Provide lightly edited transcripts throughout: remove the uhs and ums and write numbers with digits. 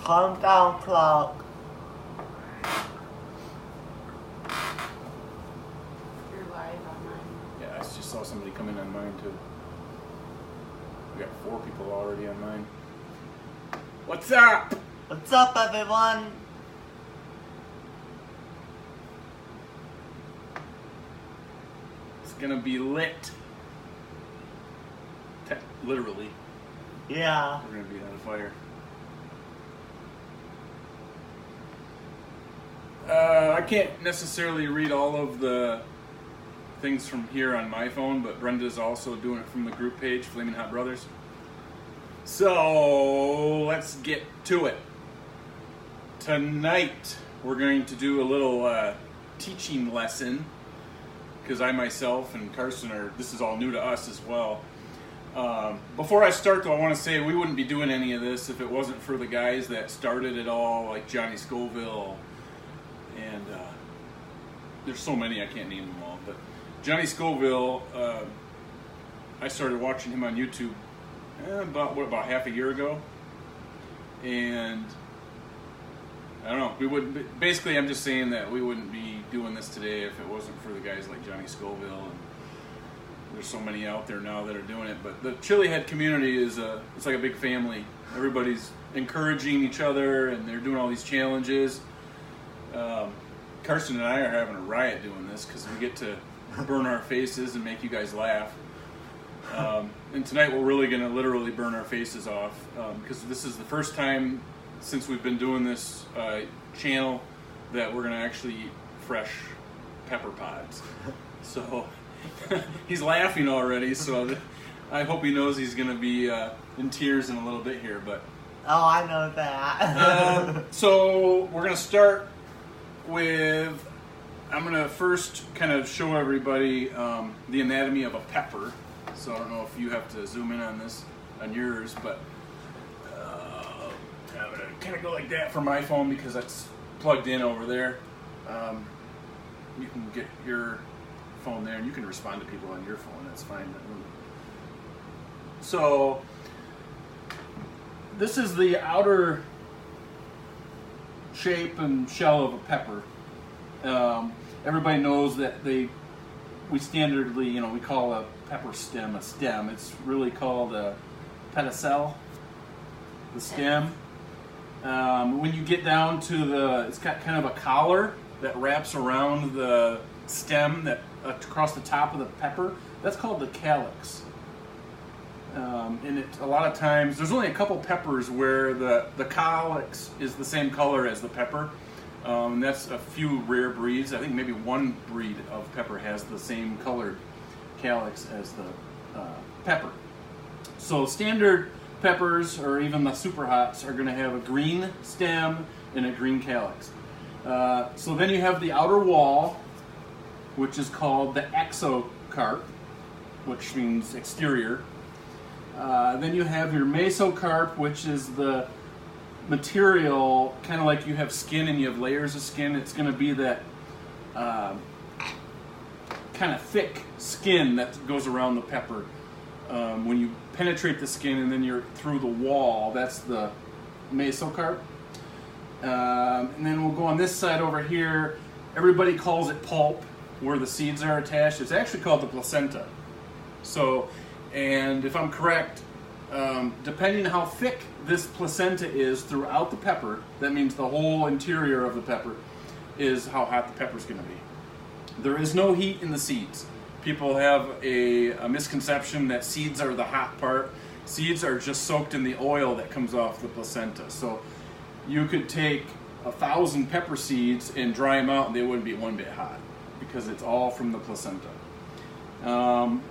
Calm down, Clark. You're live on mine. Yeah, I just saw somebody come in on mine too. We got 4 people already on mine. What's up? What's up, everyone? It's gonna be lit. Literally, Yeah. we're gonna be on fire. I can't necessarily read all of the things from here on my phone, but Brenda's also doing it from the group page, Flaming Hot Brothers. So let's get to it. Tonight we're going to do a little teaching lesson, because I myself and Carson this is all new to us as well. Before I start though, I want to say we wouldn't be doing any of this if it wasn't for the guys that started it all, like Johnny Scoville, and there's so many I can't name them all, but Johnny Scoville, I started watching him on YouTube about half a year ago, and I don't know, we would basically, I'm just saying that we wouldn't be doing this today if it wasn't for the guys like Johnny Scoville, and there's so many out there now that are doing it. But the Chili Head community is it's like a big family. Everybody's encouraging each other, and they're doing all these challenges. Carson and I are having a riot doing this because we get to burn our faces and make you guys laugh. And tonight we're really going to literally burn our faces off, because this is the first time since we've been doing this channel that we're going to actually eat fresh pepper pods. So he's laughing already, so I hope he knows he's going to be in tears in a little bit here. But Oh, I know that. so we're going to start with, I'm going to first kind of show everybody the anatomy of a pepper. So I don't know if you have to zoom in on this on yours, but I'm going to kind of go like that for my phone because that's plugged in over there. You can get your phone there and you can respond to people on your phone, that's fine. So this is the outer shape and shell of a pepper. Everybody knows that we standardly, we call a pepper stem a stem. It's really called a pedicel, the stem. When you get down to it's got kind of a collar that wraps around the stem that across the top of the pepper. That's called the calyx. And a lot of times, there's only a couple peppers where the calyx is the same color as the pepper. And that's a few rare breeds. I think maybe one breed of pepper has the same colored calyx as the pepper. So standard peppers, or even the super hots, are going to have a green stem and a green calyx. So then you have the outer wall, which is called the exocarp, which means exterior. Then you have your mesocarp, which is the material, kind of like you have skin and you have layers of skin. It's going to be that kind of thick skin that goes around the pepper. When you penetrate the skin and then you're through the wall, that's the mesocarp. And then we'll go on this side over here. Everybody calls it pulp, where the seeds are attached. It's actually called the placenta. So, and if I'm correct, depending on how thick this placenta is throughout the pepper, that means the whole interior of the pepper is how hot the pepper's going to be. There is no heat in the seeds. People have a misconception that seeds are the hot part. Seeds are just soaked in the oil that comes off the placenta. So you could take 1,000 pepper seeds and dry them out and they wouldn't be one bit hot because it's all from the placenta.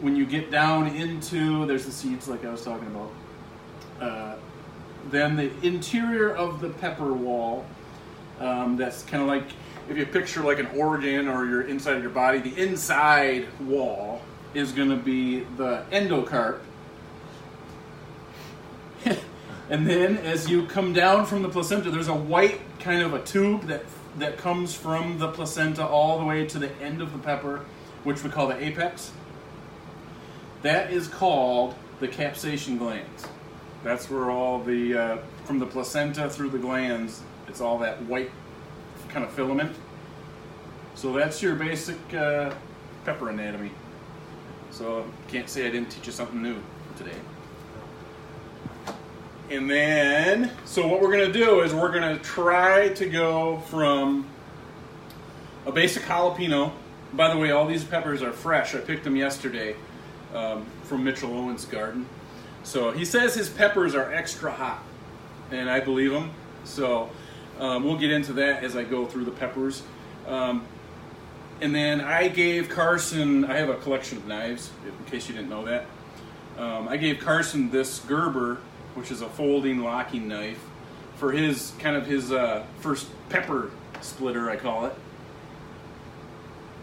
When you get down into, there's the seeds like I was talking about. Then the interior of the pepper wall, that's kind of like, if you picture like an organ or your inside of your body, the inside wall is going to be the endocarp. And then as you come down from the placenta, there's a white kind of a tube that comes from the placenta all the way to the end of the pepper, which we call the apex. That is called the capsaicin glands. That's where all the from the placenta through the glands, it's all that white kind of filament. So that's your basic pepper anatomy. So can't say I didn't teach you something new today. And then, so what we're going to do is we're going to try to go from a basic jalapeno. By the way, all these peppers are fresh. I picked them yesterday from Mitchell Owens' garden. So he says his peppers are extra hot, and I believe him. So we'll get into that as I go through the peppers. And then I gave Carson, I have a collection of knives, in case you didn't know that. I gave Carson this Gerber, which is a folding locking knife, for his kind of his first pepper splitter, I call it.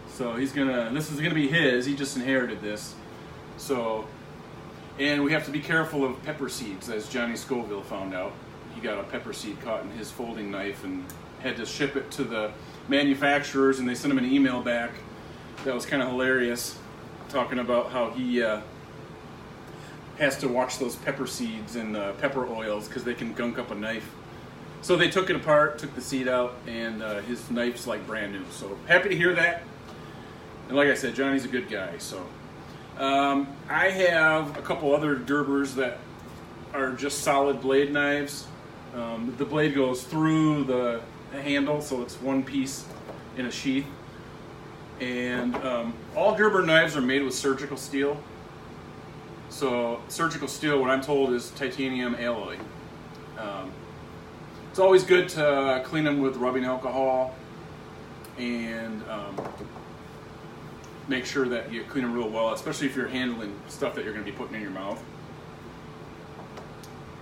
So this is gonna be his. He just inherited this. So, and we have to be careful of pepper seeds, as Johnny Scoville found out. He got a pepper seed caught in his folding knife and had to ship it to the manufacturers, and they sent him an email back that was kind of hilarious, talking about how he has to watch those pepper seeds and pepper oils because they can gunk up a knife. So they took it apart, took the seed out, and his knife's like brand new. So happy to hear that. And like I said, Johnny's a good guy. So I have a couple other Gerbers that are just solid blade knives. The blade goes through the handle, so it's one piece in a sheath. And all Gerber knives are made with surgical steel. So surgical steel, what I'm told, is titanium alloy. It's always good to clean them with rubbing alcohol and make sure that you clean them real well, especially if you're handling stuff that you're going to be putting in your mouth.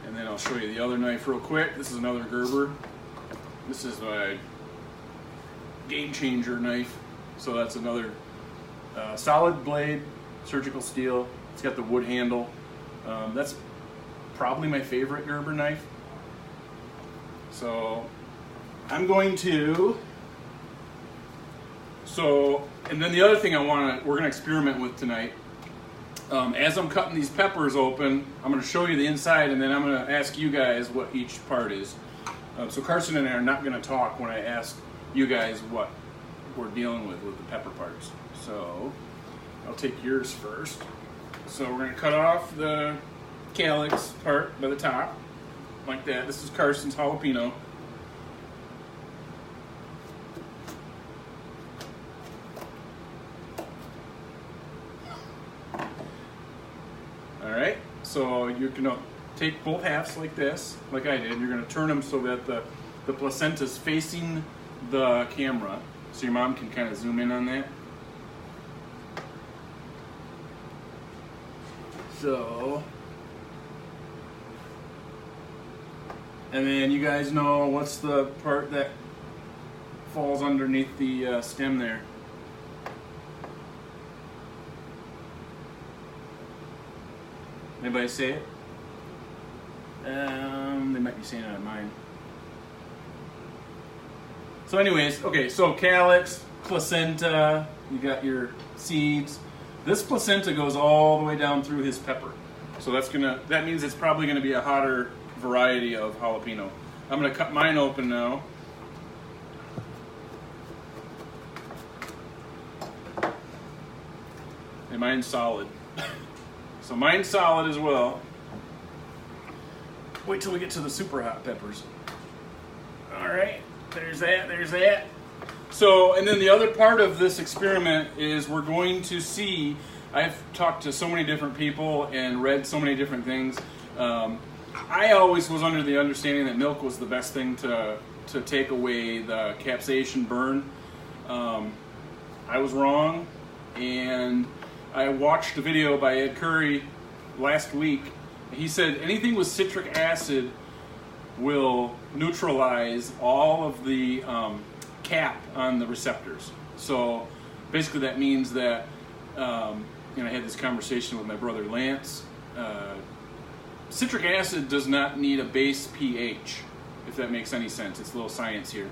And then I'll show you the other knife real quick. This is another Gerber. This is my Game Changer knife. So that's another solid blade, surgical steel. It's got the wood handle. That's probably my favorite Gerber knife. So I'm going to, and then the other thing we're going to experiment with tonight, as I'm cutting these peppers open, I'm going to show you the inside, and then I'm going to ask you guys what each part is. So Carson and I are not going to talk when I ask you guys what we're dealing with the pepper parts. So I'll take yours first. So we're going to cut off the calyx part by the top, like that. This is Carson's jalapeno. Alright, so you're going to take both halves like this, like I did. You're going to turn them so that the placenta's facing the camera, so your mom can kind of zoom in on that. So, and then you guys know what's the part that falls underneath the stem there. Anybody say it? They might be saying it on mine. So anyways, okay, so calyx, placenta, you got your seeds. This placenta goes all the way down through his pepper. So that means it's probably gonna be a hotter variety of jalapeno. I'm gonna cut mine open now. And mine's solid. So mine's solid as well. Wait till we get to the super hot peppers. All right, there's that. So, and then the other part of this experiment is we're going to see, I've talked to so many different people and read so many different things. I always was under the understanding that milk was the best thing to take away the capsaicin burn. I was wrong, and I watched a video by Ed Curry last week. He said anything with citric acid will neutralize all of the cap on the receptors. So basically that means that, I had this conversation with my brother Lance. Citric acid does not need a base pH, if that makes any sense. It's a little science here,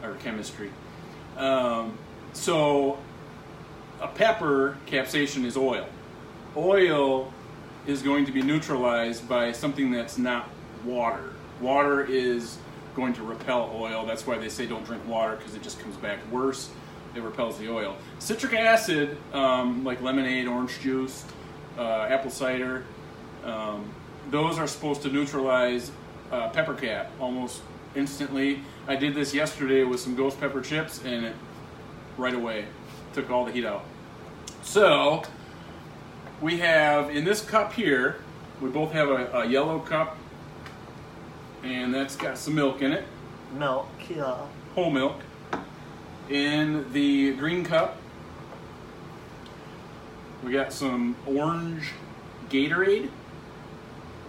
or chemistry. So a pepper, capsaicin, is oil. Oil is going to be neutralized by something that's not water. Water is going to repel oil. That's why they say don't drink water, because it just comes back worse. It repels the oil. Citric acid, like lemonade, orange juice, apple cider, those are supposed to neutralize pepper cap almost instantly. I did this yesterday with some ghost pepper chips, and it right away took all the heat out. So we have in this cup here, we both have a yellow cup, and that's got some milk in it, Milk, yeah. whole milk. In the green cup, we got some orange Gatorade,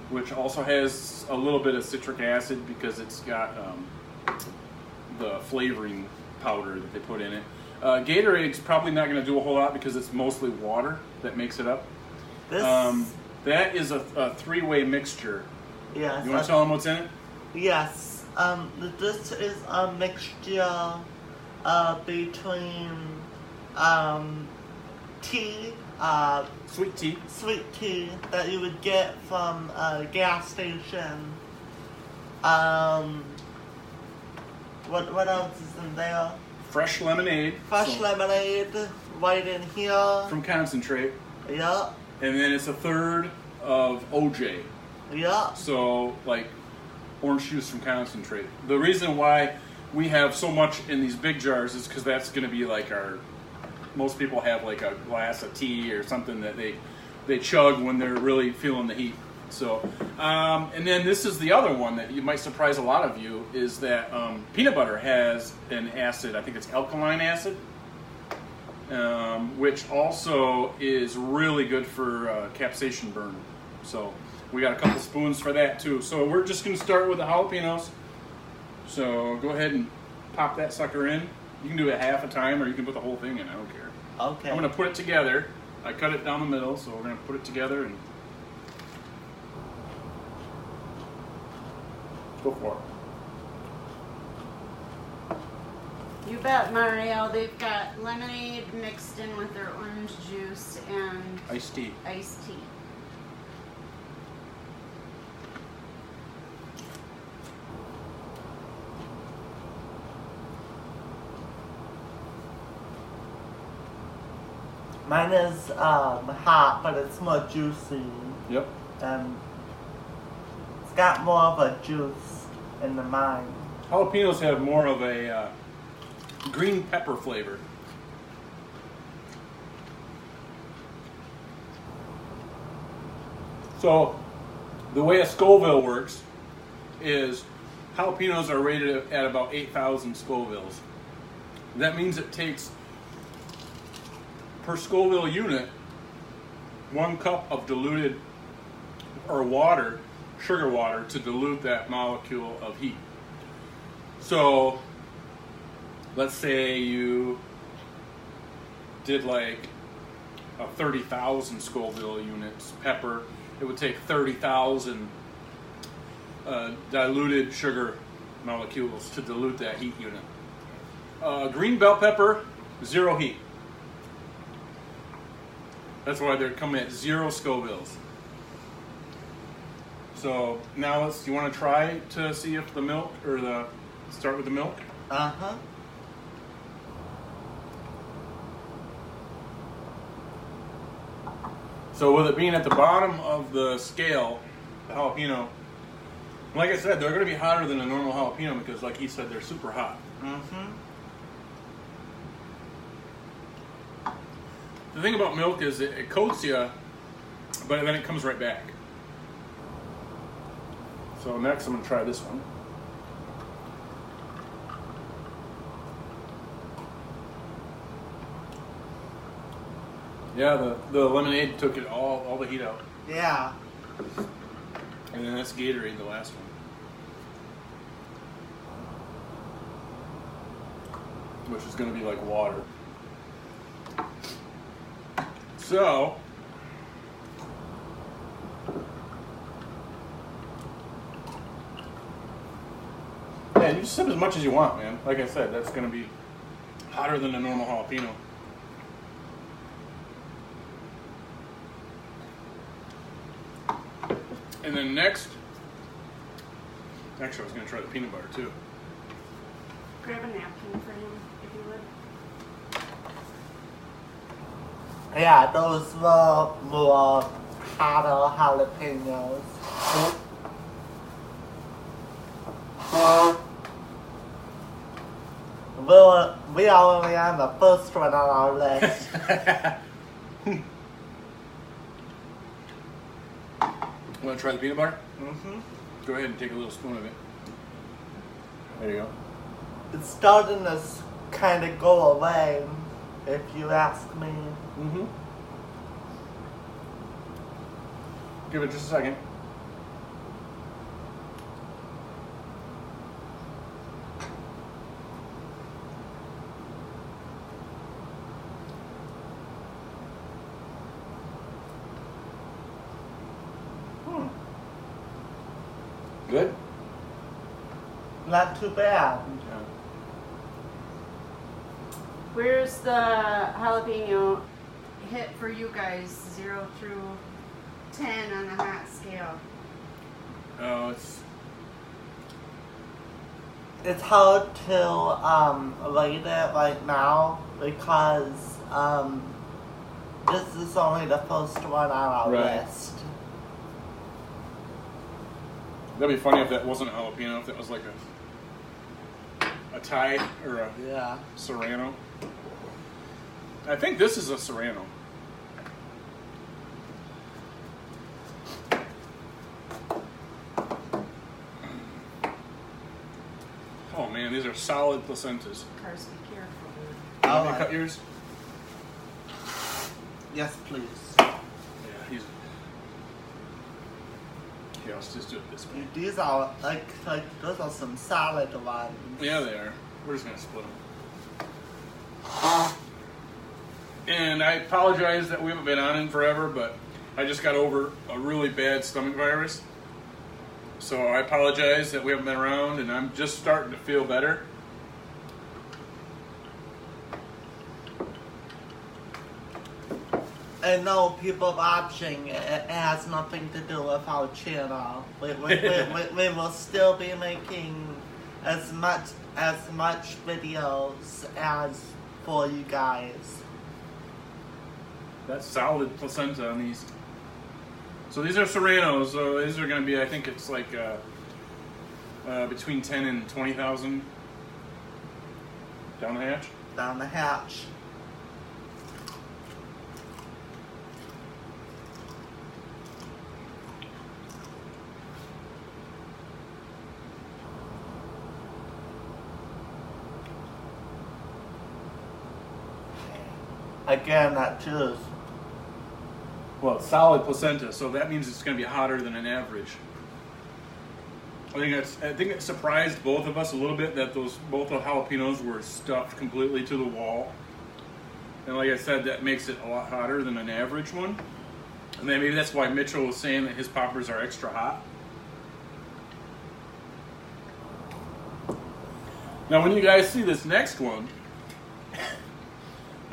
which also has a little bit of citric acid because it's got the flavoring powder that they put in it. Gatorade's probably not going to do a whole lot because it's mostly water that makes it up. This, That is a three-way mixture. yes. You want to tell them what's in it? Yes. This is a mixture between tea, Sweet tea. sweet tea that you would get from a gas station. What else is in there? Fresh lemonade. Fresh so- lemonade right in here. From concentrate. Yeah, And then it's a third of OJ. yeah. So, like, orange juice from concentrate. The reason why we have so much in these big jars is because that's going to be like most people have like a glass of tea or something that they chug when they're really feeling the heat. So, and then this is the other one that you might surprise a lot of you, is that peanut butter has an acid, I think it's alkaline acid, which also is really good for capsaicin burn. So we got a couple spoons for that too. So we're just going to start with the jalapenos. So go ahead and pop that sucker in. You can do it half a time, or you can put the whole thing in. I don't care. Okay. I'm going to put it together. I cut it down the middle, so we're going to put it together and go for it. You bet, Mario. They've got lemonade mixed in with their orange juice and Iced tea. iced tea. Mine is hot, but it's more juicy, Yep. and it's got more of a juice in the mine. Jalapenos have more of a green pepper flavor. So, the way a Scoville works is jalapenos are rated at about 8,000 Scovilles. That means it takes, per Scoville unit, 1 cup of diluted, or water, sugar water, to dilute that molecule of heat. So, let's say you did like a 30,000 Scoville units pepper. It would take 30,000 diluted sugar molecules to dilute that heat unit. Green bell pepper, 0 heat. That's why they're coming at 0 Scovilles. So now you want to try to see if the milk, or start with the milk? Uh-huh. So with it being at the bottom of the scale, the jalapeno, like I said, they're going to be hotter than a normal jalapeno because, like he said, they're super hot. Mm-hmm. The thing about milk is it coats you, but then it comes right back. So next I'm going to try this one. Yeah, the lemonade took it all the heat out. Yeah. And then that's Gatorade, the last one. Which is going to be like water. So, yeah, you sip as much as you want, man. Like I said, that's going to be hotter than a normal jalapeno. And then next, Actually, I was going to try the peanut butter too. Grab a napkin for him, if you would. Yeah, those were more hotter jalapenos. We are only on the first one on our list. Want to try the peanut butter? Mm-hmm. Go ahead and take a little spoon of it. There you go. It's starting to kind of go away, if you ask me. Mm-hmm. Give it just a second. Good? Not too bad. Yeah. Where's the jalapeno hit for you guys, 0 through 10 on the hot scale? Oh, It's hard to rate it right now because this is only the first one on our Right. list. that'd be funny if that wasn't a jalapeno, if that was like a Thai or a Yeah. Serrano. I think this is a Serrano. Oh man, these are solid placentas. Cars, be careful. You want me to Alright. cut yours? Yes, please. Yeah, he's. Yeah, let's just do it this way. These are like those are some solid ones. Yeah, they are. We're just gonna split them. And I apologize that we haven't been on in forever, but I just got over a really bad stomach virus. So I apologize that we haven't been around, and I'm just starting to feel better. And no, people watching, it has nothing to do with our channel. We will still be making as much videos as for you guys. That's solid placenta on these. So these are Serranos. So these are going to be, I think it's like between 10 and 20,000 down the hatch. Down the hatch. Again, that juice. Well, it's solid placenta, so that means it's going to be hotter than an average. I think it surprised both of us a little bit that both the jalapenos were stuffed completely to the wall. And like I said, that makes it a lot hotter than an average one. And then maybe that's why Mitchell was saying that his poppers are extra hot. Now, when you guys see this next one,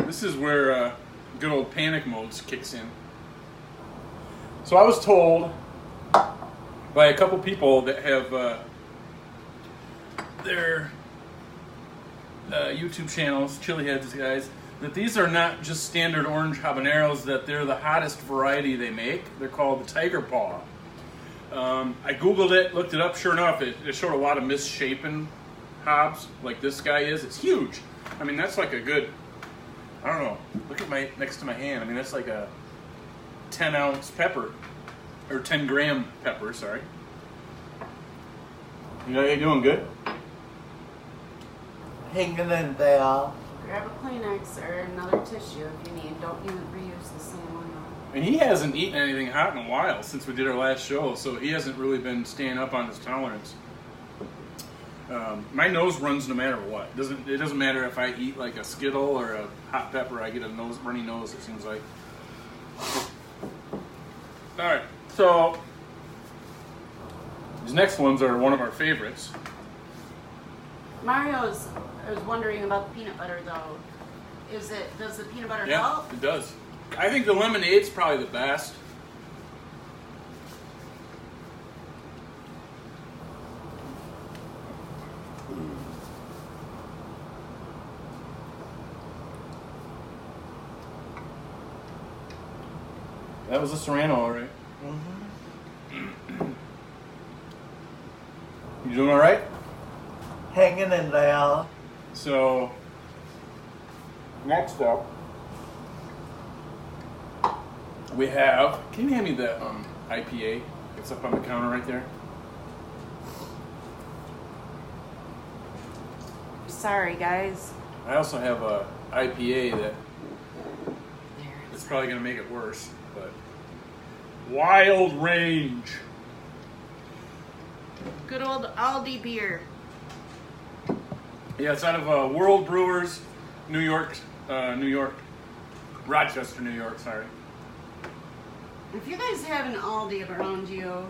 this is where good old panic modes kicks in. So I was told by a couple people that have their YouTube channels, Chili Heads guys, that these are not just standard orange habaneros, that they're the hottest variety they make. They're called the Tiger Paw. I Googled it, looked it up, sure enough, it showed a lot of misshapen hobs, like this guy is. It's huge. I mean, that's like a good, I don't know, look at next to my hand. I mean, that's like a 10-ounce pepper, or 10-gram pepper, sorry. You know, you're doing good? Hanging in there. Grab a Kleenex or another tissue if you need. Don't reuse the same one. And he hasn't eaten anything hot in a while since we did our last show, so he hasn't really been staying up on his tolerance. My nose runs no matter what. It doesn't matter if I eat like a Skittle or a hot pepper. I get a runny nose, it seems like. All right, so these next ones are one of our favorites. I was wondering about the peanut butter though. Does the peanut butter Yeah, help? it does. I think the lemonade's probably the best. That was a Serrano, all right. Mm-hmm. You doing all right? Hanging in there. So, next up, we have. Can you hand me the IPA? It's up on the counter right there. Sorry, guys. I also have a IPA that There. it's probably going to make it worse, but Wild Range. Good old Aldi beer. Yeah, it's out of World Brewers, New York, Rochester, New York. Sorry. If you guys have an Aldi around you,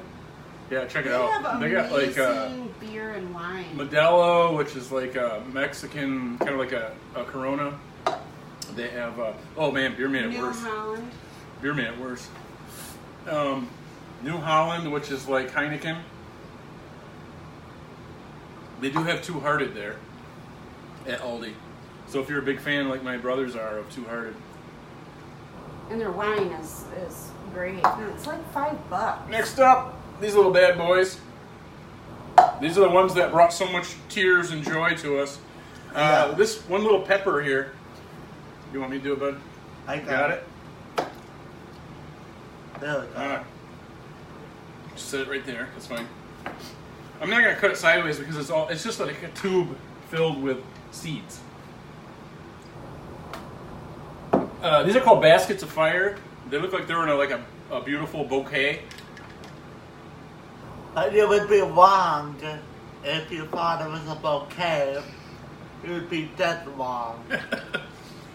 Yeah, check it they out. have They got like amazing beer and wine. Modelo, which is like a Mexican, kind of like a Corona. They have, oh man, beer made it New worse. Holland. Beer made it worse. New Holland, which is like Heineken. They do have Two Hearted there at Aldi. So if you're a big fan, like my brothers are, of Two Hearted. And their wine is great. And it's like $5. Next up, these little bad boys. These are the ones that brought so much tears and joy to us. Yeah. This one little pepper here. You want me to do it, bud? I Got it? There we go. Alright. Just set it right there. That's fine. I'm not gonna cut it sideways because it's just like a tube filled with seeds. These are called baskets of fire. They look like they're in a beautiful bouquet. But you would be wrong if you thought it was a bouquet. You would be dead wrong.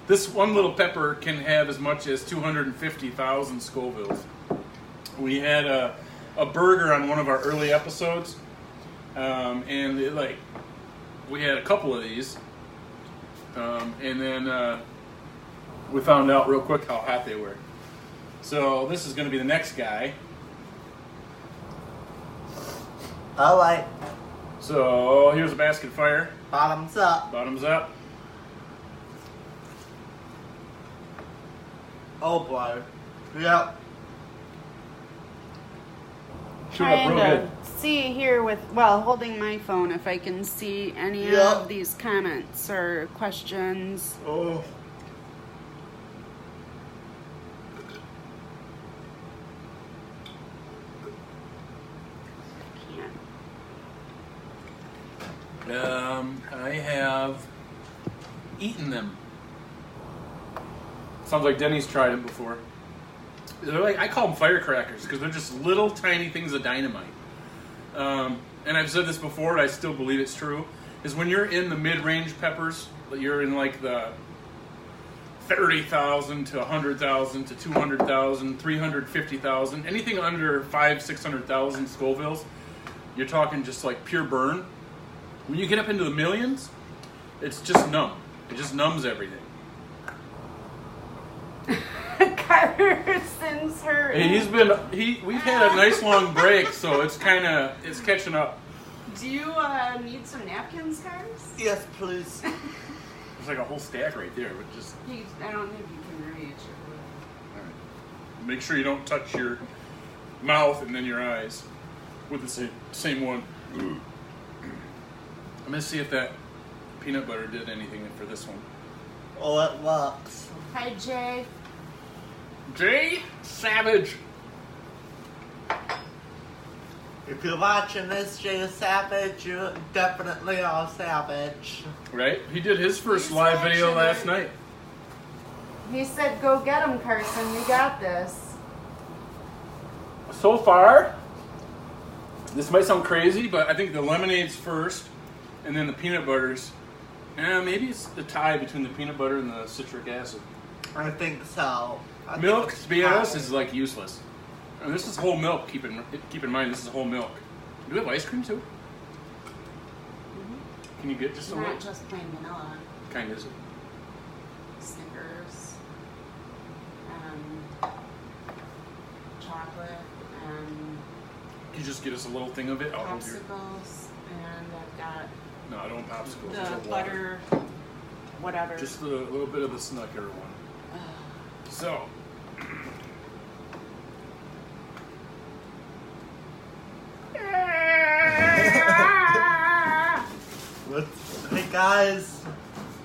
This one little pepper can have as much as 250,000 Scovilles. We had a burger on one of our early episodes, and we had a couple of these, and then we found out real quick how hot they were. So this is going to be the next guy. Alright, So here's a basket of fire. bottoms up. Bottoms up. Oh boy. Yep. Shoot up real Trying good. to see here with, holding my phone if I can see any Yeah. of these comments or questions. Oh. Can't. I have eaten them. Sounds like Denny's tried them before. They're like, I call them firecrackers because they're just little tiny things of dynamite. And I've said this before, and I still believe it's true, is when you're in the mid-range peppers, you're in like the 30,000 to 100,000 to 200,000, 350,000, anything under 500,000-600,000 Scovilles, you're talking just like pure burn. When you get up into the millions, it's just numb. It just numbs everything. Carson's hurt. Hey, we've had a nice long break, so it's catching up. Do you need some napkins, Cars? Yes, please. There's like a whole stack right there, but just I don't think you can reach. all right. Make sure you don't touch your mouth and then your eyes with the same one. I'm gonna see if that peanut butter did anything for this one. Oh, it works. Hi, Jay. Jay Savage. If you're watching this, Jay Savage, you definitely are savage. Right? He did his first He's live video watching last it. night. He said, "Go get him, Carson. We got this." So far, this might sound crazy, but I think the lemonade's first, and then the peanut butters. Maybe it's the tie between the peanut butter and the citric acid. I think so. I Milk, think to be honest, it's is like useless. And this is whole milk. Keep in mind, this is whole milk. Do we have ice cream too? Can you get just a Not little? just plain vanilla. Kind is it? Snickers, chocolate, and Can you just get us a little thing of it? I'll hold your. popsicles, and I've got No, I don't want popsicles. Those are the water. butter, whatever. Just a little bit of the Snucker one. So, Hey guys.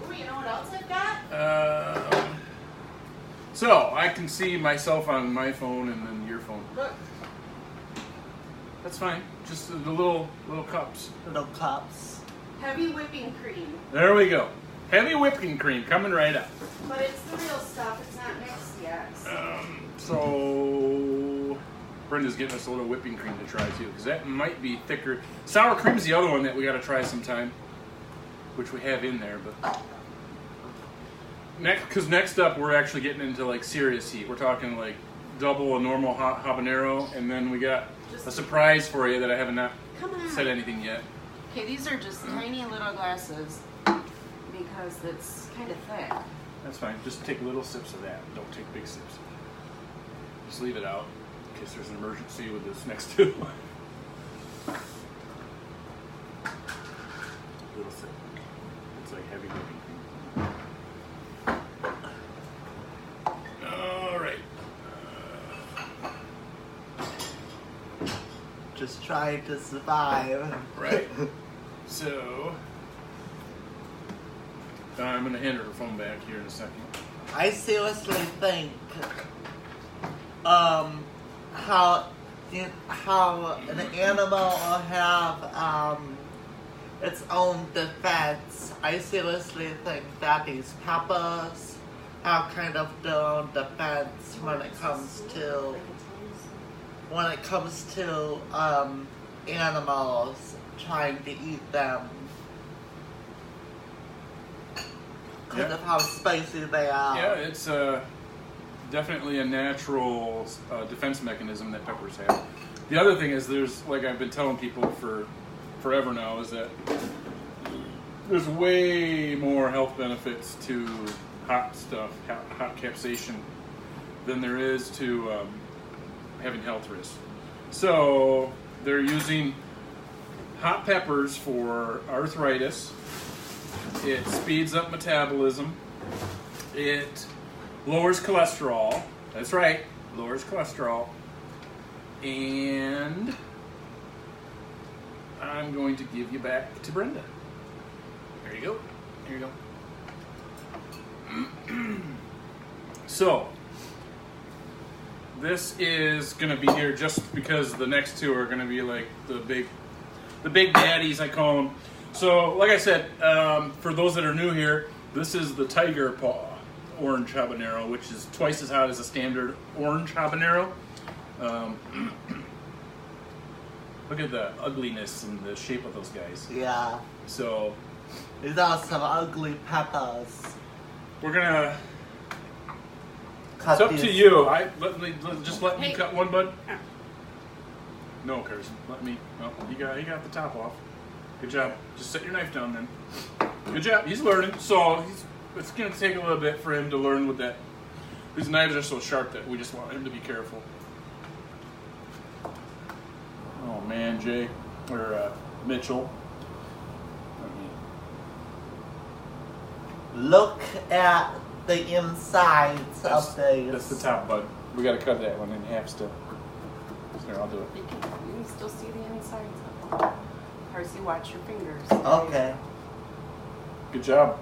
Ooh, you know what else I've got? So I can see myself on my phone and then your phone. Look. That's fine. Just the little cups. Little cups. Heavy whipping cream. There we go. Heavy whipping cream coming right up. But it's the real stuff. It's not mixed yet. So Brenda's getting us a little whipping cream to try too, because that might be thicker. Sour cream's the other one that we got to try sometime, which we have in there. But next up we're actually getting into like serious heat. We're talking like double a normal habanero, and then we got a surprise for you that I haven't not said anything yet. Okay, these are just tiny little glasses because it's kind of thick. That's fine. Just take little sips of that. Don't take big sips. Just leave it out in case there's an emergency with this next two. Little sip. It's like heavy whipping cream. All right. Just trying to survive. Right. So I'm gonna hand her her phone back here in a second. I seriously think how an animal will have its own defense. I seriously think that these peppers have kind of their own defense when it comes to animals trying to eat them. Because of how spicy they are. Yeah, it's definitely a natural defense mechanism that peppers have. The other thing is there's, like I've been telling people for forever now, is that there's way more health benefits to hot stuff, hot capsaicin, than there is to having health risks. So they're using hot peppers for arthritis. It speeds up metabolism. It lowers cholesterol. That's right, lowers cholesterol. And I'm going to give you back to Brenda. There you go. Here you go. So, this is going to be here just because the next two are going to be like the big daddies, I call them. So, like I said, for those that are new here, this is the Tiger Paw orange habanero, which is twice as hot as a standard orange habanero. Look at the ugliness and the shape of those guys. Yeah. So, These are some ugly peppers. we're gonna. Cut It's up these. to you. Just let me Hey. cut one, bud. No, Kirsten. Let me. No, he got the top off. Good job. Just set your knife down then. Good job. He's learning. So it's gonna take a little bit for him to learn with that. These knives are so sharp that we just want him to be careful. Oh man, Jay or Mitchell. Look at the insides of these. That's the top, bud. We gotta cut that one in half still. Here, I'll do it. You can still see the insides of them. Percy, watch your fingers. Okay. Good job.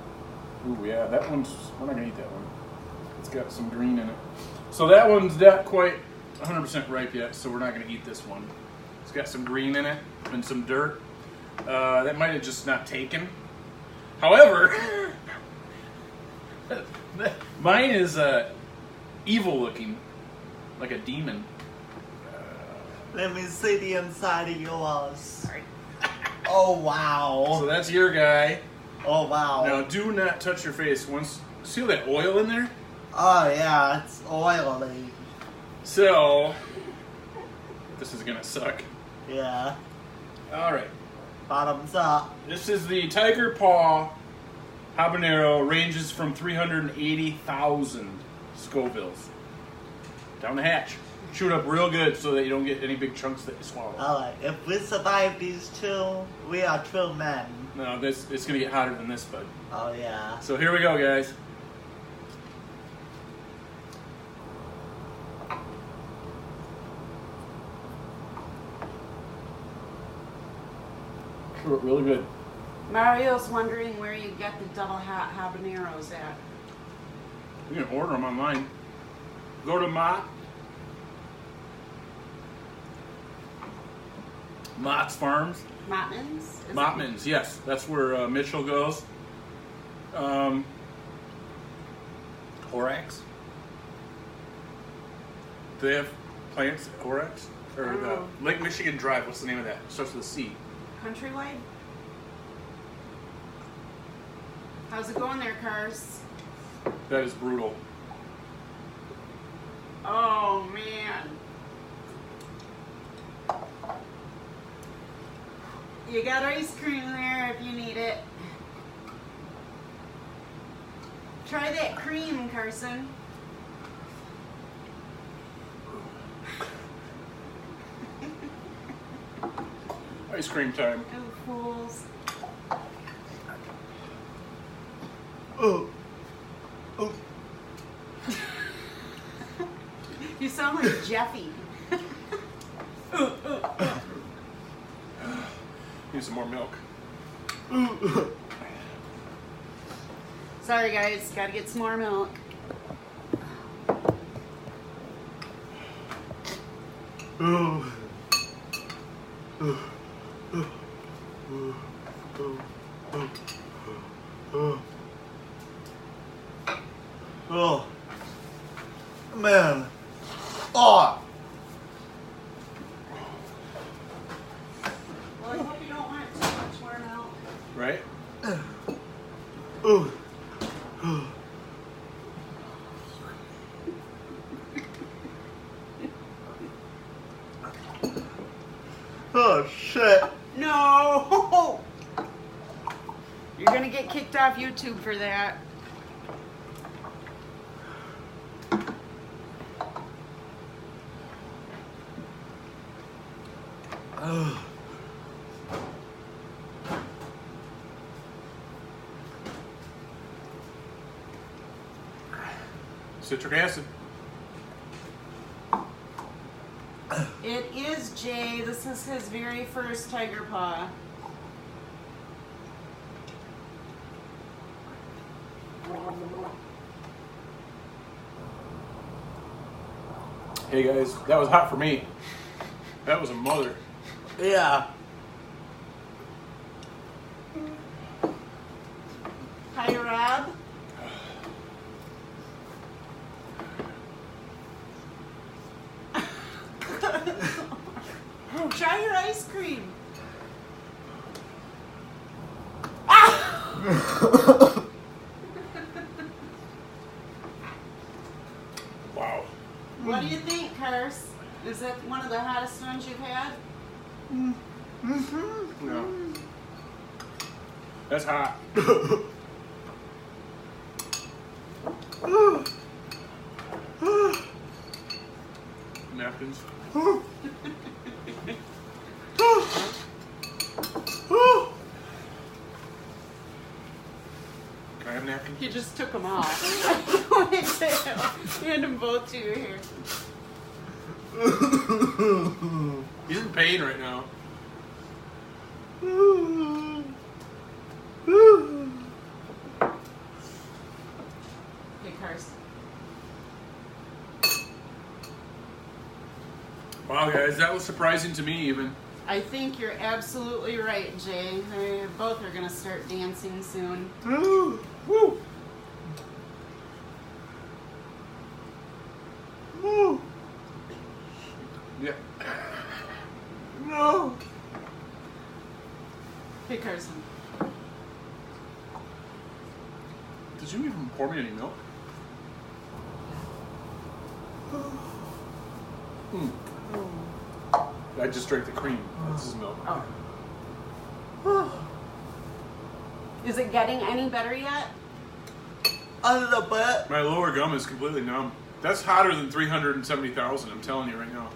Ooh, yeah, that one's, we're not gonna eat that one. It's got some green in it. So that one's not quite 100% ripe yet, so we're not gonna eat this one. It's got some green in it and some dirt. That might have just not taken. However, mine is evil looking, like a demon. Let me see the inside of yours. Sorry. Oh wow. So that's your guy. Oh wow. Now do not touch your face. Once, see all that oil in there? Oh yeah, it's oily. So, this is gonna suck. Yeah. Alright. Bottoms up. This is the Tiger Paw habanero, ranges from 380,000 Scovilles. Down the hatch. Shoot up real good so that you don't get any big chunks that you swallow. Alright, if we survive these two, we are true men. No, it's gonna get hotter than this, bud. Oh yeah. So here we go, guys. Shoot it really good. Mario's wondering where you get the double hot habaneros at. You can order them online. Go to Mott's Farms. Mottman's? Mottman's, yes. That's where Mitchell goes. Horax. Do they have plants at Horax? Or the Lake Michigan Drive, what's the name of that? It starts with a C. Countrywide? How's it going there, Cars? That is brutal. Oh, man. You got ice cream there if you need it. Try that cream, Carson. Ice cream time. Oh, fools. Oh. Oh. You sound like Jeffy. Need some more milk. Sorry, guys. Gotta get some more milk. Oh. Oh. Man. Oh. Well, I hope you don't want too much more milk. Right? Oh. Oh, shit. No! You're gonna get kicked off YouTube for that. Oh. Citric acid. It is Jay. This is his very first Tiger Paw. Hey guys, that was hot for me. That was a mother. Yeah. Hi, Rob. Try your ice cream. Wow. What do you think, Curse? Is that one of the hottest ones you've had? No. That's hot. Napkins. Can I have napkins? You just took them off. I wanted to hand them both to you here. He's in pain right now. Hey, Curse. Wow, guys, that was surprising to me even. I think you're absolutely right, Jay. They both are going to start dancing soon. Woo! Woo. Yeah. No. Hey, Carson. Did you even pour me any milk? I just drank the cream. This is milk. Oh. Is it getting any better yet? A little bit. My lower gum is completely numb. That's hotter than 370,000, I'm telling you right now.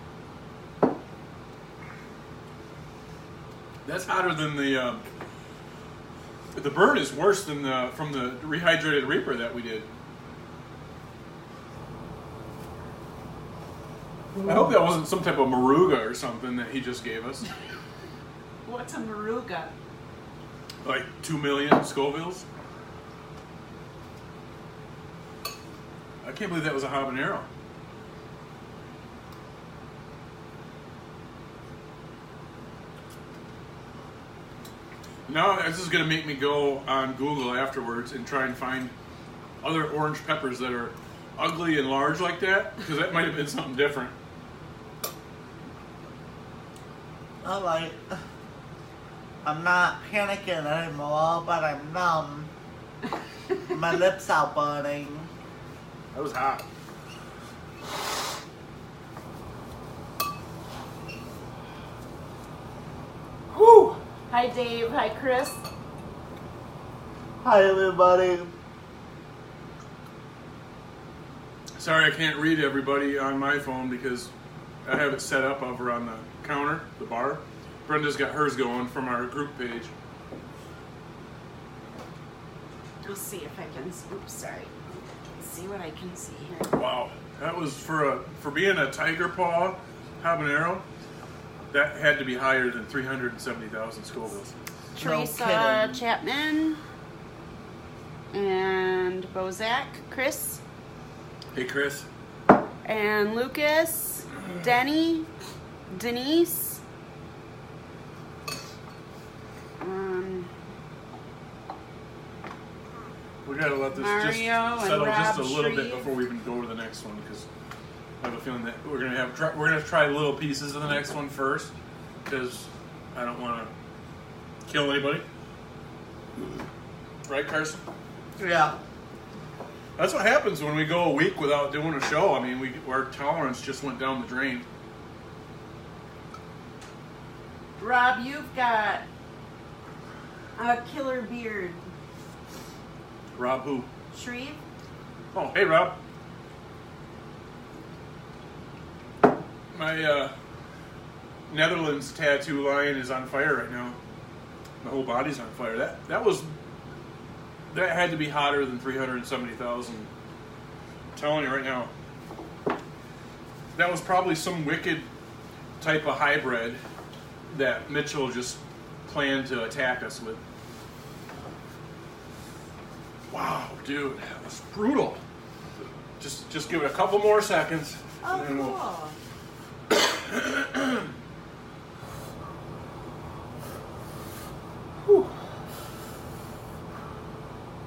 That's hotter than the burn is worse than from the rehydrated Reaper that we did. I hope that wasn't some type of Maruga or something that he just gave us. What's a Maruga? Like 2 million Scovilles. I can't believe that was a habanero. Now this is going to make me go on Google afterwards and try and find other orange peppers that are ugly and large like that, because that might have been something different. Alright. I'm not panicking anymore, but I'm numb. My lips are burning. That was hot. Whew! Hi, Dave. Hi, Chris. Hi, everybody. Sorry I can't read everybody on my phone because I have it set up over on the counter, the bar. Brenda's got hers going from our group page. We'll see if I can. Oops, sorry. Let's see what I can see here. Wow, that was for being a tiger paw habanero. That had to be higher than 370,000 Scovilles. Teresa kidding. Chapman and Bozak, Chris Hey, Chris. and Lucas, Denny, Denise. We gotta let this just Mario and settle just a Rob little bit Shreve. before we even go to the next one, because I have a feeling that we're gonna try little pieces of the next one first, because I don't want to kill anybody. Right, Carson? Yeah. That's what happens when we go a week without doing a show. I mean, our tolerance just went down the drain. Rob, you've got a killer beard. Rob who? Shreve? Oh, hey, Rob. My Netherlands tattoo line is on fire right now. My whole body's on fire. That had to be hotter than 370,000. I'm telling you right now. That was probably some wicked type of hybrid that Mitchell just planned to attack us with. Wow, dude, that was brutal. Just give it a couple more seconds. Oh, and then we'll- cool.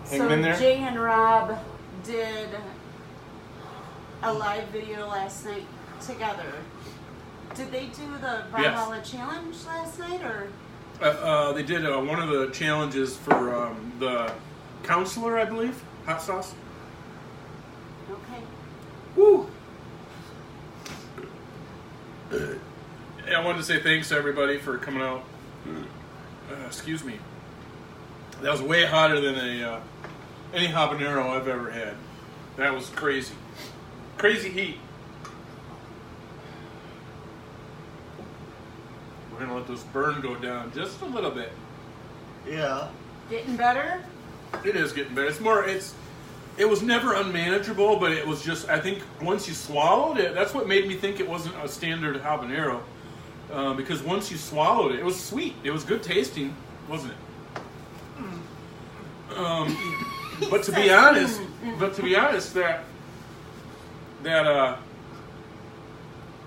Hang So in there. Jay and Rob did a live video last night together. Did they do the Valhalla challenge last night, or? They did one of the challenges for the counselor, I believe. Hot sauce. Okay. Woo! I wanted to say thanks to everybody for coming out. Excuse me. That was way hotter than any habanero I've ever had. That was crazy. Crazy heat. We're gonna let this burn go down just a little bit. Yeah. Getting better? It is getting better. It was never unmanageable, but it was just, I think once you swallowed it, that's what made me think it wasn't a standard habanero. Because once you swallowed it, it was sweet. It was good tasting, wasn't it? But to be honest, that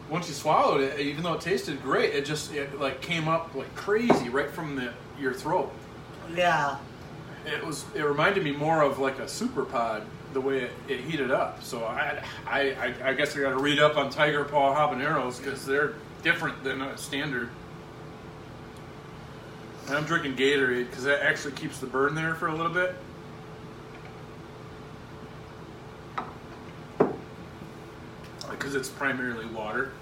once you swallowed it, even though it tasted great, it like came up like crazy right from your throat. Yeah. It reminded me more of like a super pod, the way it heated up. So I guess I got to read up on Tiger Paw habaneros because they're different than a standard. And I'm drinking Gatorade because that actually keeps the burn there for a little bit. Because it's primarily water.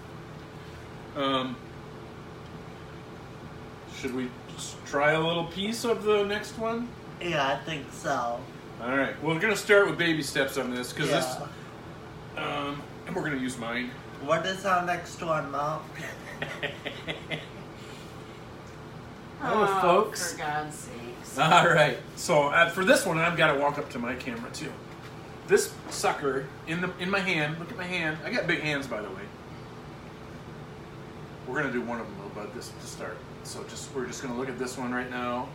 Should we just try a little piece of the next one? Yeah, I think so. All right. Well, we're gonna start with baby steps on this because this, Yeah. and we're gonna use mine. What is our next one, Mom? Hello, folks. For God's sakes. All right. So for this one, I've got to walk up to my camera too. This sucker in my hand. Look at my hand. I got big hands, by the way. We're gonna do one of them though, but this to start. So we're just gonna look at this one right now.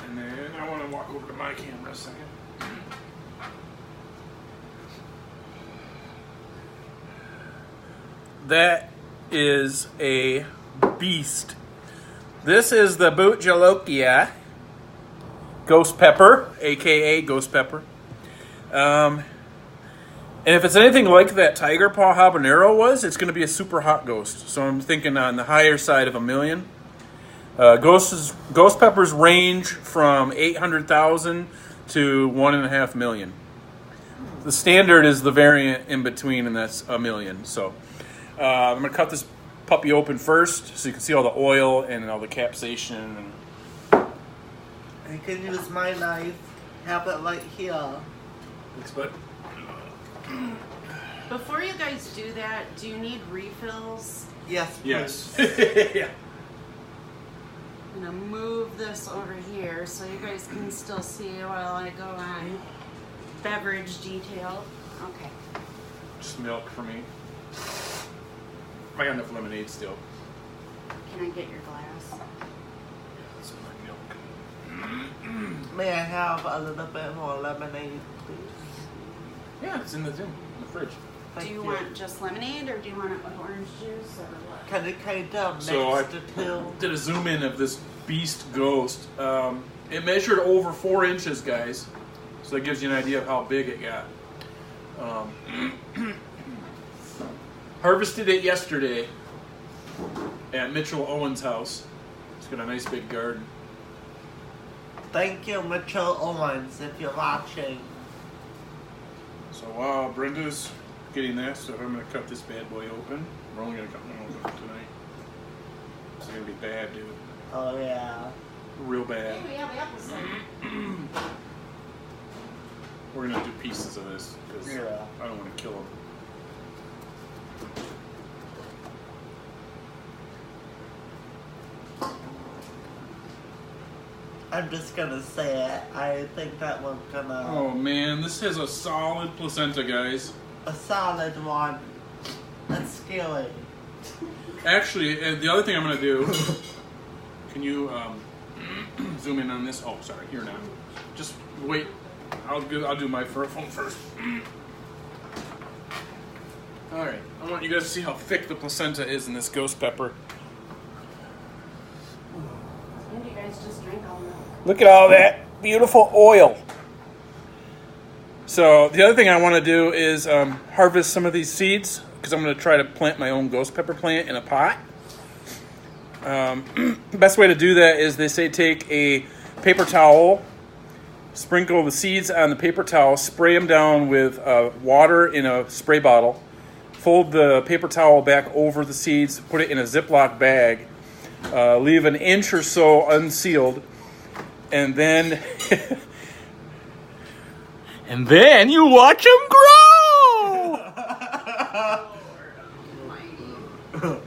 And then I want to walk over to my camera a second. That is a beast. This is the Boot Jalokia Ghost Pepper, aka Ghost Pepper. And if it's anything like that Tiger Paw Habanero was, it's going to be a super hot ghost. So I'm thinking on the higher side of $1 million. Ghost peppers range from 800,000 to 1.5 million. The standard is the variant in between, and that's $1 million. So I'm going to cut this puppy open first so you can see all the oil and all the capsaicin. You can use my knife. Have it right here. Thanks, bud. Before you guys do that, do you need refills? Yes, please. Yes. Yeah. I'm gonna move this over here so you guys can still see while I go on beverage detail. Okay. Just milk for me. I got enough lemonade still. Can I get your glass? That's my milk. May I have a little bit more lemonade, please? Yeah, it's in the fridge. Thank Do you want just lemonade or do you want it with orange juice or what? Can it kind of mix So I the two? did a zoom in of this beast ghost. It measured over 4 inches, guys. So that gives you an idea of how big it got. Harvested it yesterday at Mitchell Owen's house. He's got a nice big garden. Thank you, Mitchell Owens, if you're watching. So while Brenda's getting that stuff, I'm going to cut this bad boy open. We're only going to cut one open tonight. It's going to be bad, dude. Oh, yeah. Real bad. Hey, we have apple cider. We're going to do pieces of this because Yeah. I don't want to kill them. I'm just gonna say it. I think that one's gonna... Oh man, this has a solid placenta, guys. A solid one. That's scary. Actually, the other thing I'm going to do, can you zoom in on this? Oh, sorry, here now. Just wait. I'll do my phone first. All right, I want you guys to see how thick the placenta is in this ghost pepper. And you guys just drink all milk. Look at all that beautiful oil. So the other thing I want to do is harvest some of these seeds because I'm going to try to plant my own ghost pepper plant in a pot. The best way to do that is they say take a paper towel, sprinkle the seeds on the paper towel, spray them down with water in a spray bottle, fold the paper towel back over the seeds, put it in a Ziploc bag, leave an inch or so unsealed, and then and then you watch them grow. Alright,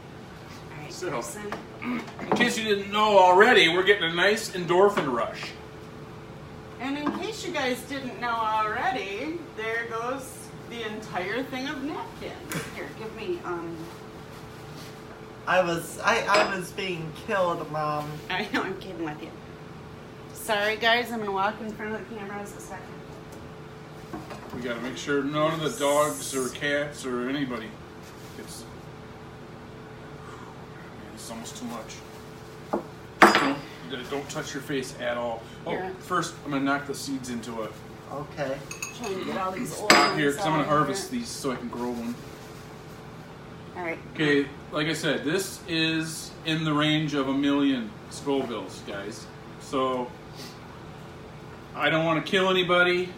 So- Kristen. In case you didn't know already, we're getting a nice endorphin rush. And in case you guys didn't know already, there goes the entire thing of napkins. Here, give me, I was being killed, Mom. I know, I'm kidding with you. Sorry guys, I'm gonna walk in front of the cameras a second. We gotta make sure none of the dogs or cats or anybody gets. Man, this is almost too much. Don't touch your face at all. Oh, Here. first I'm gonna knock the seeds into a Okay. Trying to get all these old spot here ones because I'm gonna out harvest here. these so I can grow one. Alright. Okay, like I said, this is in the range of 1 million Scovilles, guys. So I don't want to kill anybody.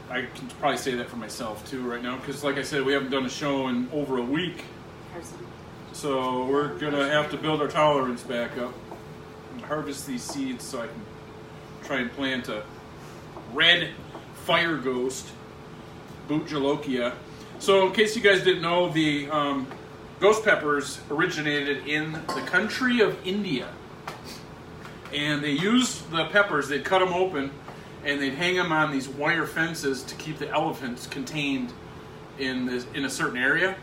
I can probably say that for myself too right now because, like I said, we haven't done a show in over a week. Carson. So we're gonna have to build our tolerance back up and harvest these seeds so I can try and plant a red fire ghost, Boot Jalokia. So in case you guys didn't know, the ghost peppers originated in the country of India. And they used the peppers, they'd cut them open, and they'd hang them on these wire fences to keep the elephants contained in a certain area.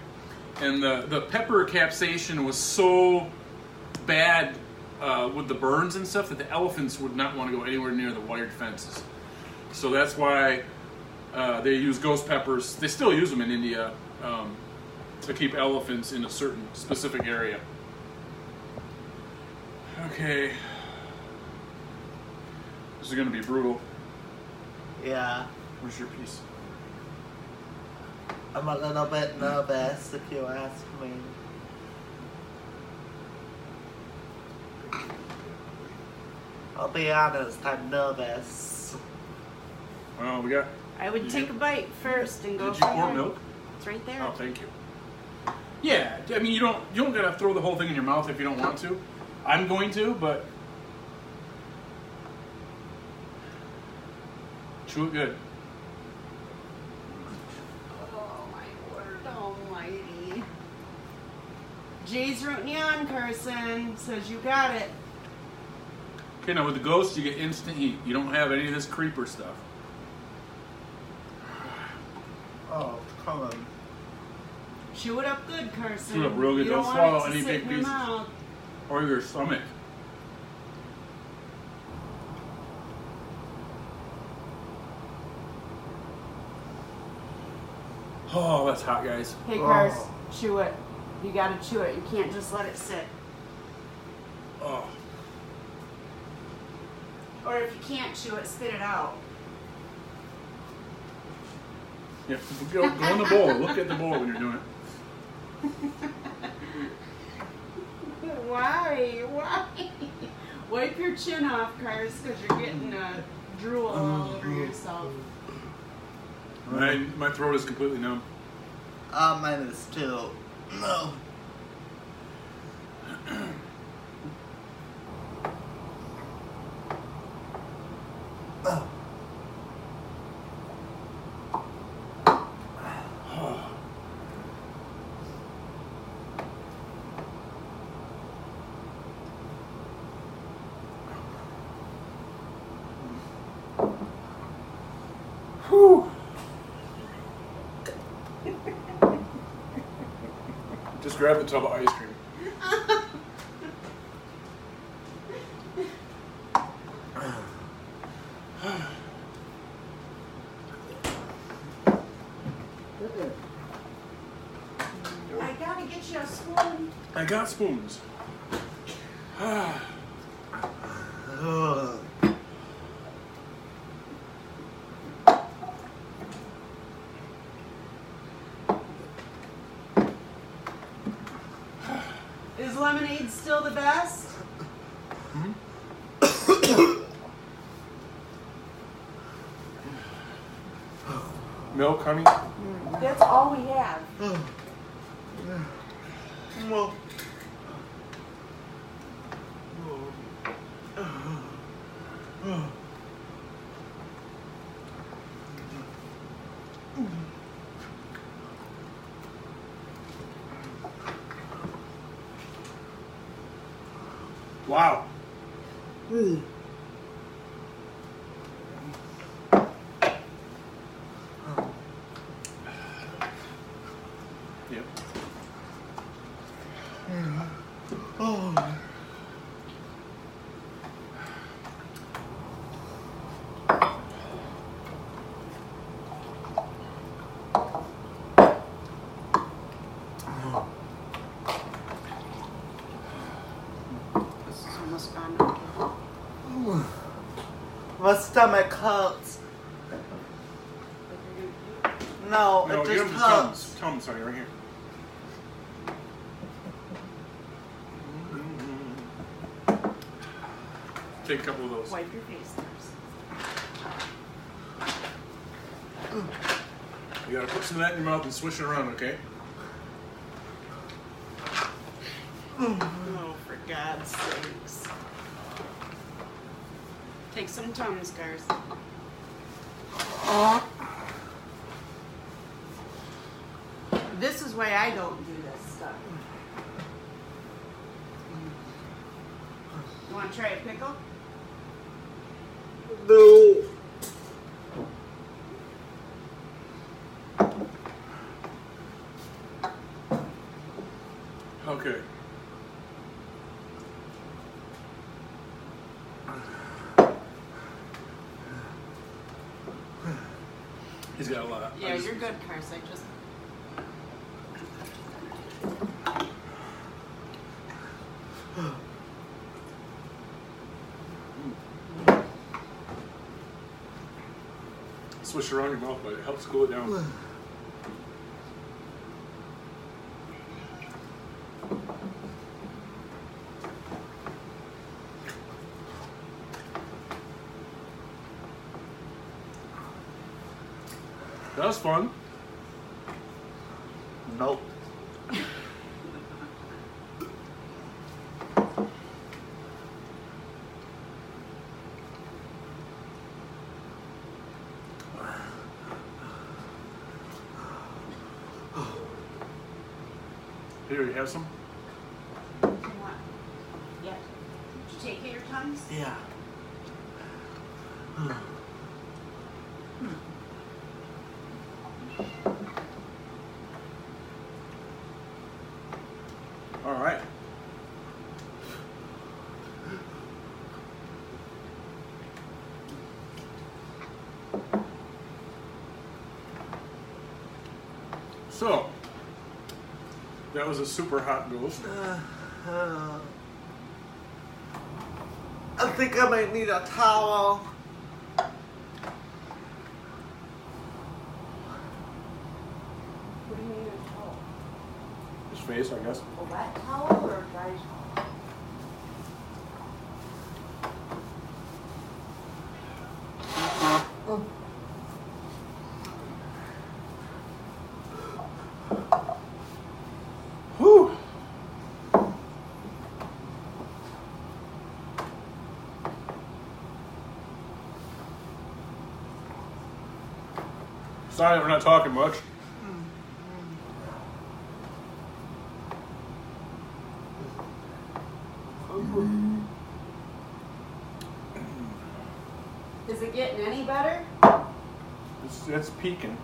And the pepper capsaicin was so bad with the burns and stuff that the elephants would not want to go anywhere near the wired fences. So that's why they use ghost peppers. They still use them in India to keep elephants in a certain specific area. Okay. This is going to be brutal. Yeah. Where's your piece? I'm a little bit nervous, if you ask me. I'll be honest, I'm nervous. Well, we got... I would take a bite first and go Did you from pour there. milk? It's right there. Oh, thank you. Yeah, I mean, you don't gotta throw the whole thing in your mouth if you don't want to. I'm going to, but chew it good. Oh my word almighty. Jay's rooting you on, Carson. Says you got it. Okay, now with the ghost, you get instant heat. You don't have any of this creeper stuff. Oh, come on. Chew it up good, Carson. Chew it up real good. You Don't want swallow it to any sit big in your pieces. mouth. Or your stomach. Oh, that's hot, guys. Hey, Oh. Carson, chew it. You gotta chew it. You can't just let it sit. Oh. Or if you can't chew it, spit it out. Yeah, go in the bowl. Look at the bowl when you're doing it. Why? Why? Wipe your chin off, Cars, because you're getting drool all over yourself. My throat is completely numb. Mine is too. No. Oh. Whew. Just grab the tub of ice cream. I gotta get you a spoon. I got spoons. Ugh. Is lemonade still the best? Milk, honey? That's all we have. Well. Wow. Yep. Oh. This is almost gone. My stomach hurts. No, No, it give just him hurts. Tums, honey, right here. Take a couple of those. Wipe your face first. You gotta put some of that in your mouth and swish it around, okay? Oh, for God's sakes. Take some Tums, Cars. This is why I don't do this stuff. You want to try a pickle? No. Okay. He's got a lot. Yeah, you're good, Cars. I just. Swish around your mouth, but it helps cool it down. That was fun. Nope. Here, you have some? Yeah. Did you take care of your tongues? Yeah. All right. So, that was a super hot ghost. I think I might need a towel. What do you mean a towel? His face, I guess. A wet towel or a dry towel? Whew. Sorry, we're not talking much. Is it getting any better? It's peaking.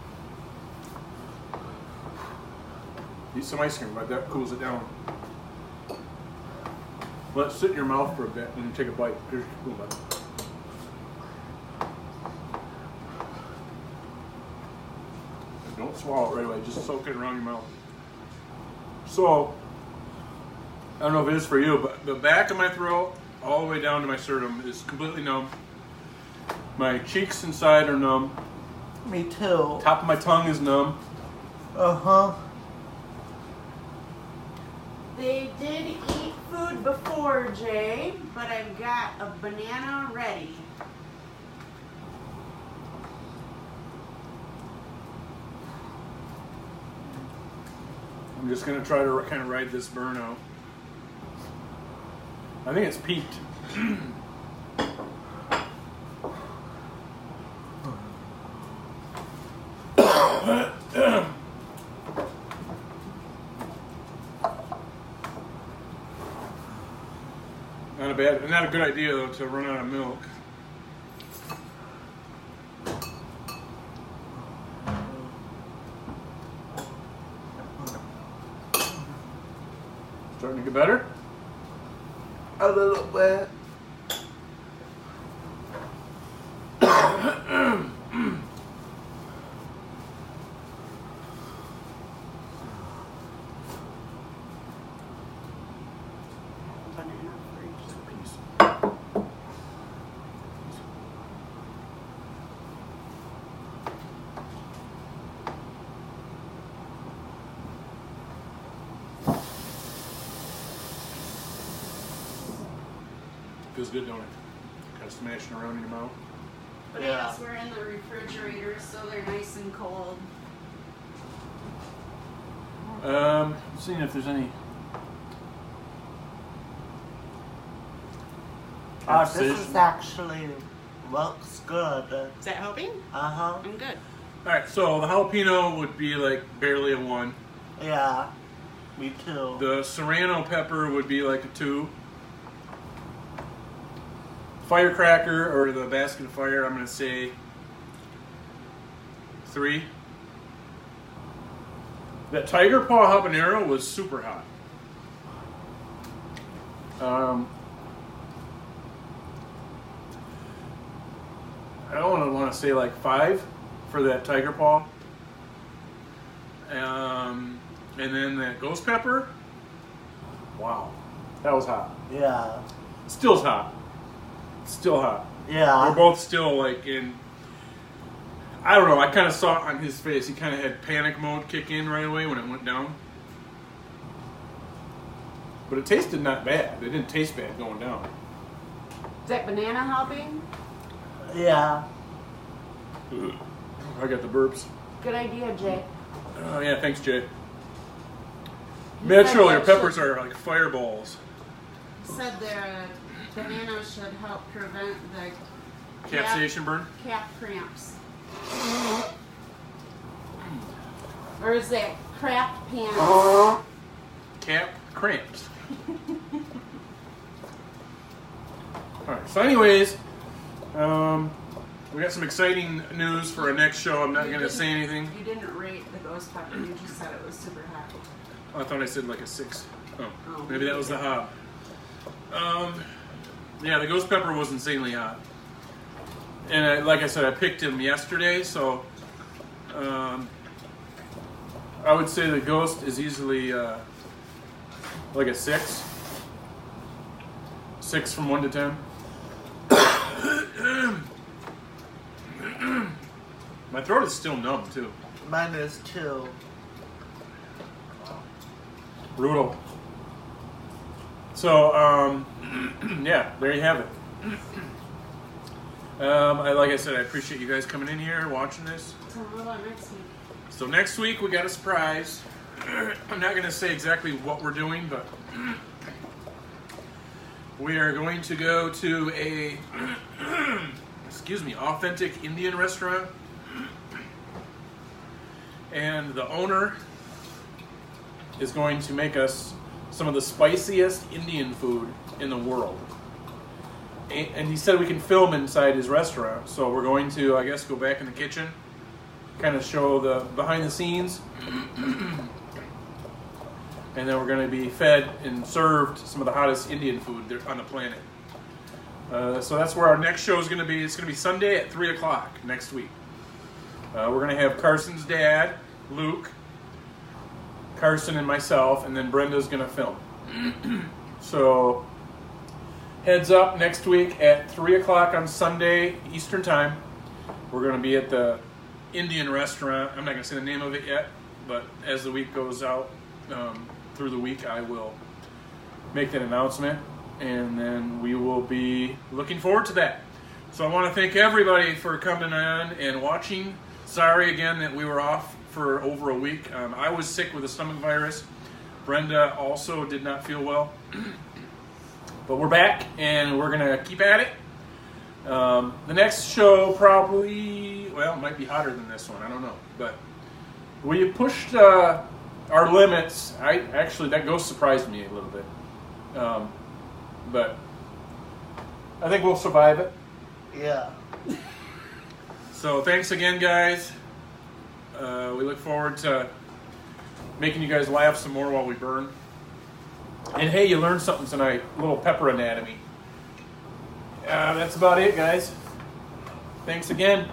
Eat some ice cream, but that cools it down. Let it sit in your mouth for a bit and then take a bite. Here's your cool bite. Don't swallow it right away, just soak it around your mouth. So, I don't know if it is for you, but the back of my throat, all the way down to my sternum, is completely numb. My cheeks inside are numb. Me too. Top of my tongue is numb. Uh-huh. They did eat food before, Jay, but I've got a banana ready. I'm just gonna try to kind of ride this burnout. I think it's peaked. Not a good idea though to run out of milk. Starting to get better? A little bit. Banana for each. Peace. Feels good, don't it? Kind of smashing around in your mouth. Bananas were in the refrigerator, so they're nice and cold. Seeing if there's any. This is actually looks good. Is that helping? Uh-huh. I'm good. Alright, so the jalapeno would be like barely a 1. Yeah. Me too. The serrano pepper would be like a 2. Firecracker or the basket of fire, I'm going to say 3. That tiger paw habanero was super hot. I don't want to say like 5 for that tiger paw. And then that ghost pepper. Wow, that was hot. Yeah. Still's hot. Still hot. Yeah. We're both still like in. I don't know. I kind of saw it on his face. He kind of had panic mode kick in right away when it went down. But it tasted not bad. It didn't taste bad going down. Is that banana helping? Yeah. Ugh. I got the burps. Good idea, Jay. Oh yeah, thanks, Jay. He Mitchell, said your that peppers should- are like fireballs. Said their banana should help prevent the Capsaicin burn. calf cramps. Or is that crap pants? Cap cramps. Alright, so anyways, we got some exciting news for our next show. I'm not going to say anything. You didn't rate the ghost pepper. You just said it was super hot. Oh, I thought I said like a 6. Oh, Oh, maybe that was the hob. Yeah, the ghost pepper was insanely hot. And like I said, I picked him yesterday, so I would say the ghost is easily like a 6. 6 from 1 to 10. My throat is still numb too. Mine is too. Brutal. So, yeah, there you have it. Like I said, I appreciate you guys coming in here, watching this. So what about next week? So next week we got a surprise. I'm not going to say exactly what we're doing, but we are going to go to a, authentic Indian restaurant. And the owner is going to make us some of the spiciest Indian food in the world. And he said we can film inside his restaurant. So we're going to, I guess, go back in the kitchen, kind of show the behind the scenes. And then we're going to be fed and served some of the hottest Indian food there on the planet. So that's where our next show is going to be. It's going to be Sunday at 3 o'clock next week. We're going to have Carson's dad, Luke, Carson, and myself, and then Brenda's going to film. So, heads up, next week at 3 o'clock on Sunday, Eastern Time. We're going to be at the Indian restaurant. I'm not going to say the name of it yet, but as the week goes out, through the week, I will make that announcement, and then we will be looking forward to that. So I want to thank everybody for coming on and watching. Sorry again that we were off for over a week. I was sick with a stomach virus. Brenda also did not feel well. But we're back, and we're going to keep at it. The next show probably, well, it might be hotter than this one. I don't know. But we pushed our limits. That ghost surprised me a little bit. But I think we'll survive it. Yeah. So thanks again, guys. We look forward to making you guys laugh some more while we burn. And hey, you learned something tonight. A little pepper anatomy. That's about it, guys. Thanks again.